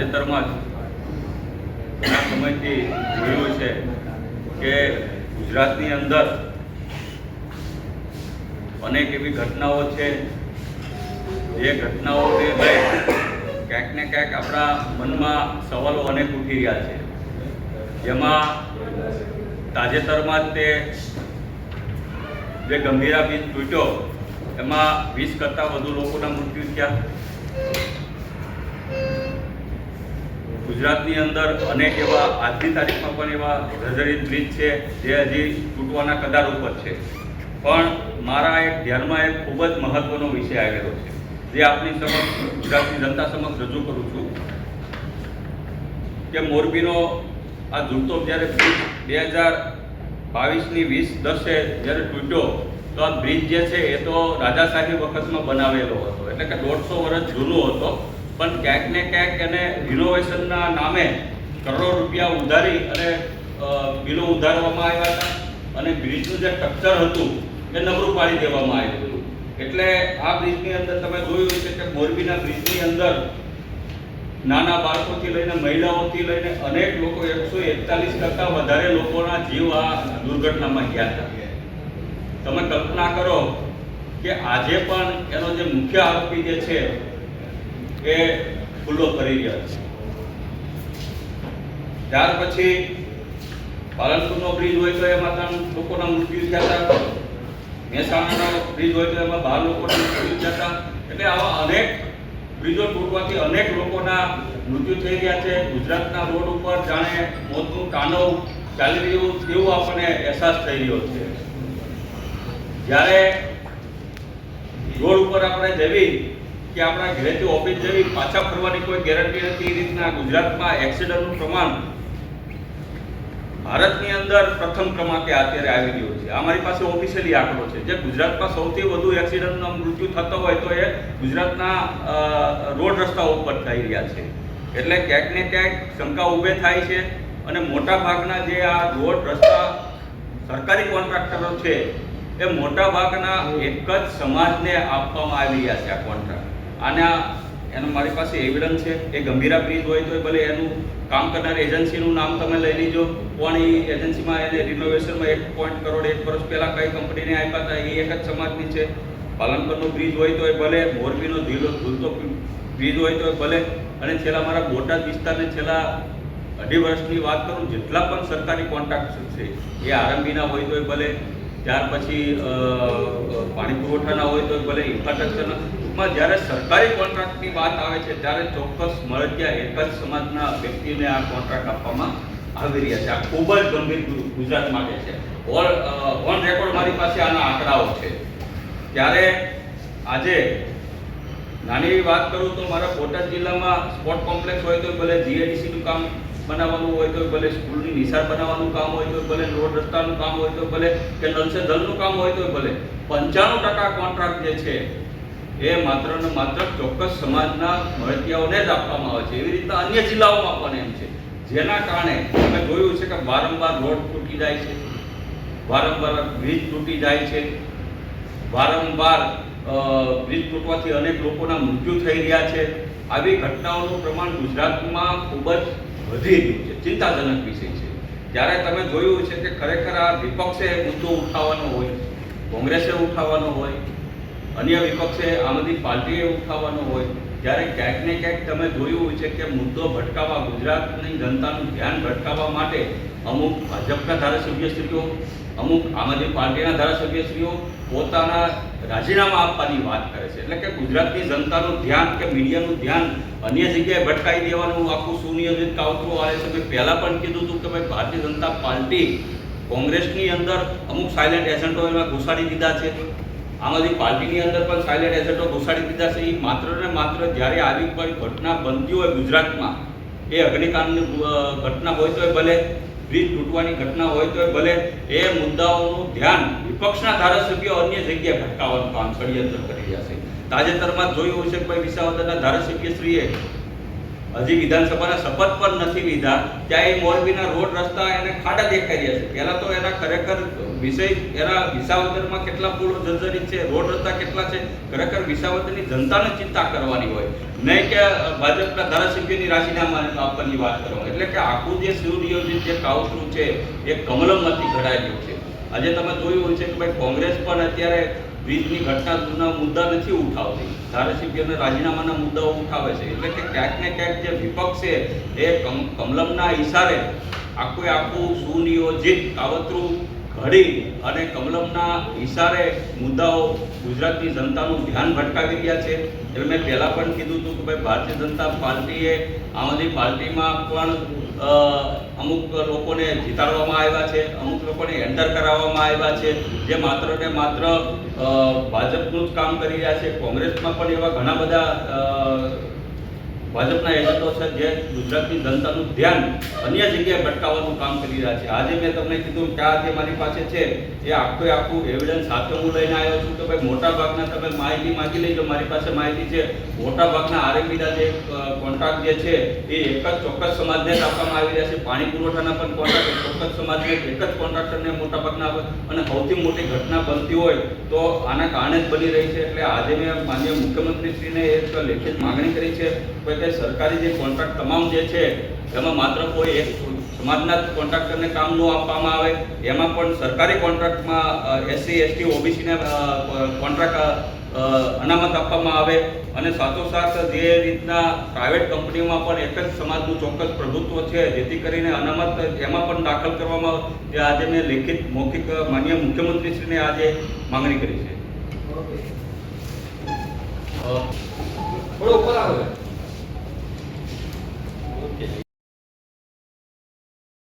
તાજેતરમાં જ ઘણા સમયથી જોયું છે કે ગુજરાતની અંદર અનેક એવી ઘટનાઓ છે જે ઘટનાઓને લઈ ક્યાંક ને ક્યાંક આપણા મનમાં સવાલો અનેક ઉઠી રહ્યા છે, જેમાં તાજેતરમાં જ તે જે ગંભીરા બ્રિજ તૂટ્યો એમાં 20 કરતાં વધુ લોકોના મૃત્યુ થયા। ગુજરાતની અંદર અનેક એવા આજની તારીખમાં પણ એવા જર્જરિત બ્રિજ છે જે હજી તૂટવાના કગાર ઉપર છે, પણ મારા એક ધ્યાનમાં એક ખૂબ જ મહત્વનો વિષય આવેલો છે જે આપની સમક્ષ ગુજરાતની જનતા સમક્ષ રજૂ કરું છું કે મોરબીનો આ ઝૂલતો જ્યારે 2022ની 20/10 જ્યારે તૂટ્યો તો આ બ્રિજ જે છે એ તો રાજાશાહી વખતમાં બનાવેલો હતો, એટલે કે 150 વર્ષ જૂનો હતો, પણ ક્યાંક ને ક્યાંક એને રિનોવેશનના નામે કરોડો રૂપિયા ઉધારી અને બિલો ઉધારવામાં આવ્યા હતા અને બ્રિજનું જે સ્ટ્રક્ચર હતું એ નબળું પાડી દેવામાં આવ્યું હતું। એટલે આ બ્રિજની અંદર તમે જોયું છે કે મોરબીના બ્રિજની અંદર નાના બાળકોથી લઈને મહિલાઓથી લઈને અનેક લોકો 141 કરતાં વધારે લોકોના જીવ આ દુર્ઘટનામાં ગયા હતા। તમે કલ્પના કરો કે આજે પણ એનો જે મુખ્ય આરોપી જે છે એ ખુલ્લો કરી રહ્યા છે। ત્યાર પછી પાલનપુરનો બ્રિજ હોય તો એમાં 3 લોકોના મૃત્યુ થયા હતા, મહેસાણાનો બ્રિજ હોય તો એમાં 12 લોકોના મૃત્યુ થયા હતા। એટલે આવા અનેક બ્રિજો તૂટવાથી અનેક લોકોના મૃત્યુ થઈ રહ્યા છે। ગુજરાતના રોડ ઉપર જાણે મોતનું તાંડવ ચાલી રહ્યું તેવું આપણને અહેસાસ થઈ રહ્યો છે। જ્યારે રોડ ઉપર આપણે જવી કે આપણા ઘરેથી ઓફિસ જવી પાછા ફરવાની કોઈ ગેરંટી નથી, એ રીતના ગુજરાતમાં એક્સિડન્ટનું પ્રમાણ ભારતની અંદર પ્રથમ ક્રમાંકે અત્યારે આવી રહ્યું છે। અમારી પાસે ઓફિશિયલી આંકડો છે, જે ગુજરાતમાં સૌથી વધુ એક્સિડન્ટનો મૃત્યુ થતો હોય તો એ ગુજરાતના રોડ રસ્તાઓ ઉપર થઈ રહ્યા છે। એટલે ક્યાંક ને ક્યાંક શંકા ઊભી થાય છે અને મોટા ભાગના જે આ રોડ રસ્તા સરકારી કોન્ટ્રાક્ટરો છે એ મોટા ભાગના એક જ સમાજને આપવામાં આવી રહ્યા છે આ કોન્ટ્રાક્ટ। એનો મારી પાસે એવિડન્સ છે। એ ગંભીરા બ્રિજ હોય તો ભલે એનું કામ કરનાર એજન્સીનું નામ તમે લઈ લીજો, પણ એ એજન્સીમાં એને રિનોવેશનમાં 1 કરોડ 1 વર્ષ પહેલાં કઈ કંપનીને આપ્યા હતા એ એક જ સમાજની છે। પાલનપુરનો બ્રિજ હોય તો ભલે, મોરબીનો ઝૂલતો બ્રિજ હોય તો ભલે, અને છેલ્લા મારા બોટાદ વિસ્તારને છેલ્લા 2.5 વર્ષની વાત કરું, જેટલા પણ સરકારી કોન્ટ્રાક્ટ છે એ આરંભીના હોય તો ભલે, ત્યાર પછી પાણી પુરવઠાના હોય તો ભલે, ઇન્ફ્રાસ્ટ્રક્ચરના, જ્યારે સરકારી કોન્ટ્રાક્ટની વાત આવે છે ત્યારે ચોક્કસ મળતિયા એક જ સમાજના વ્યક્તિને આ કોન્ટ્રાક્ટ આપવામાં આવી રહ્યા છે। આ ખૂબ જ ગંભીર ગુજરાત માટે છે। ઓન રેકોર્ડ મારી પાસે આના આંકડાઓ છે। ત્યારે આજે નાની વાત કરું તો મારા બોટાદ જિલ્લામાં સ્પોર્ટ કોમ્પ્લેક્સ હોય તો ભલે, જીઆઈડીસીનું કામ બનાવવાનું હોય તો ભલે, સ્કૂલની નિશાળ બનાવવાનું કામ હોય તો ભલે, રોડ રસ્તાનું કામ હોય તો ભલે, કે નલ સે જલનું કામ હોય તો ભલે, 95% કોન્ટ્રાક્ટ જે છે એ માત્ર ને માત્ર ચોક્કસ સમાજના મળતિયાઓને જ આપવામાં આવે છે। એવી રીતના અન્ય જિલ્લાઓમાં પણ એમ છે, જેના કારણે અમે જોયું છે કે વારંવાર રોડ તૂટી જાય છે, વારંવાર બ્રિજ તૂટી જાય છે, વારંવાર બ્રિજ તૂટવાથી અનેક લોકોના મૃત્યુ થઈ રહ્યા છે। આવી ઘટનાઓનું પ્રમાણ ગુજરાતમાં ખૂબ જ વધી રહ્યું છે, ચિંતાજનક વિષય છે। જ્યારે તમે જોયું છે કે ખરેખર આ વિપક્ષે મુદ્દો ઉઠાવવાનો હોય, કોંગ્રેસે ઉઠાવવાનો હોય, અન્ય વિપક્ષે આમ આદમી પાર્ટીએ ઉઠાવવાનો હોય, ત્યારે ક્યાંક ને ક્યાંક તમે જોયું છે કે મુદ્દો ભટકાવવા, ગુજરાતની જનતાનું ધ્યાન ભટકાવવા માટે અમુક ભાજપના ધારાસભ્યશ્રીઓ, અમુક આમ આદમી પાર્ટીના ધારાસભ્યશ્રીઓ પોતાના રાજીનામા આપવાની વાત કરે છે। એટલે કે ગુજરાતની જનતાનું ધ્યાન કે મીડિયાનું ધ્યાન અન્ય જગ્યાએ ભટકાઈ દેવાનું આખું સુનિયોજિત કાવતરું આવે છે। મેં પહેલાં પણ કીધું હતું કે ભાઈ, ભારતીય જનતા પાર્ટી કોંગ્રેસની અંદર અમુક સાયલેન્ટ એજન્ટો એમાં ઘુસાડી દીધા છે, આમ આદમી પાર્ટીની અંદર પણ સાયલેન્ટ એજન્ટો ઘુસાડી દીધા છે। એ માત્ર ને માત્ર જ્યારે આવી કોઈ ઘટના બનતી હોય ગુજરાતમાં, એ અગ્નિકાંડની ઘટના હોય તો ભલે, બ્રિજ તૂટવાની ઘટના હોય તો ભલે, એ મુદ્દાઓનું ધ્યાન વિપક્ષના ધારાસભ્યો અન્ય જગ્યાએ ભટકાવવાનું કામ ષડયંત્ર કરી રહ્યા છે। તાજેતરમાં જોયું હશે કે ભાઈ, વિસાવદરના ધારાસભ્યશ્રીએ હજી વિધાનસભાના શપથ પણ નથી લીધા ત્યાં એ મોરબીના રોડ રસ્તા એને ખાડા દેખાઈ રહ્યા છે. પહેલા તો એના ખરેખર વિષય એના વિસાવદરમાં કેટલા પુલો જર્જરિત છે, રોડ રસ્તા કેટલા છે, ખરેખર વિસાવદરની જનતાને ચિંતા કરવાની હોય, નહીં કે ભાજપના ધારાસભ્યની રાજીનામા આપવાની વાત કરવાની. એટલે કે આખું જે સુનિયોજિત જે કાવતરું છે એ કમલમમાંથી ઘડાયેલું છે. આજે તમે જોયું હોય છે કે ભાઈ કોંગ્રેસ પણ અત્યારે બ્રિજની ઘટનાના મુદ્દા નથી ઉઠાવતી, ધારાસભ્યના રાજીનામાના મુદ્દાઓ ઉઠાવે છે. એટલે કે ક્યાંક ને ક્યાંક જે વિપક્ષ છે એ કમલમના ઈશારે આખું સુનિયોજિત કાવતરું ઘડી અને કમલમના ઈશારે મુદ્દાઓ ગુજરાતની જનતાનું ધ્યાન ભટકાવી રહ્યા છે. એટલે મેં પહેલાં પણ કીધું હતું કે ભાઈ ભારતીય જનતા પાર્ટીએ આમ આદમી પાર્ટીમાં પણ અમુક લોકોને જીતાડવામાં આવ્યા છે, અમુક લોકોને એન્ટર કરાવવામાં આવ્યા છે જે માત્ર ને માત્ર ભાજપનું જ કામ કરી રહ્યા છે. કોંગ્રેસમાં પણ એવા ઘણા બધા ભાજપના એજન્ટો છે જે ગુજરાતની જનતાનું ધ્યાન અન્ય જગ્યાએ ભટકાવવાનું કામ કરી રહ્યા છે. આજે મેં તમને કીધું કે આ જે મારી પાસે છે એ આખું એવિડન્સ સાથે હું લઈને આવ્યો છું કે ભાઈ મોટા ભાગના તમે માહિતી માંગી લેજો, મારી પાસે માહિતી છે. મોટા ભાગના આરએમબીના જે કોન્ટ્રાક્ટ જે છે એ એક જ ચોક્કસ સમાજને જ આપવામાં આવી રહ્યા છે. પાણી પુરવઠાના પણ કોન્ટ્રાક્ટ ચોક્કસ સમાજને એક જ કોન્ટ્રાક્ટરને મોટા ભાગના આપે, અને સૌથી મોટી ઘટના બનતી હોય તો આના કારણે જ બની રહી છે. એટલે આજે મેં માનનીય મુખ્યમંત્રીશ્રીને એક લેખિત માગણી કરી છે કે સરકારી જે કોન્ટ્રાક્ટ તમામ જે છે એમાં માત્ર કોઈ એક સમાજના જ કોન્ટ્રાક્ટરને કામ ન આપવામાં આવે, એમાં પણ સરકારી કોન્ટ્રાક્ટમાં એસસી એસટી ઓબીસીને કોન્ટ્રાક્ટ અનામત આપવામાં આવે, અને સાથોસાથ જે રીતના પ્રાઇવેટ કંપનીઓમાં પણ એક જ સમાજનું ચોક્કસ પ્રભુત્વ છે જેથી કરીને અનામત એમાં પણ દાખલ કરવામાં આવે. જે આજે મેં લેખિત મૌખિક માનનીય મુખ્યમંત્રીશ્રીને આજે માંગણી કરી છે. થોડો ઉપર આવે.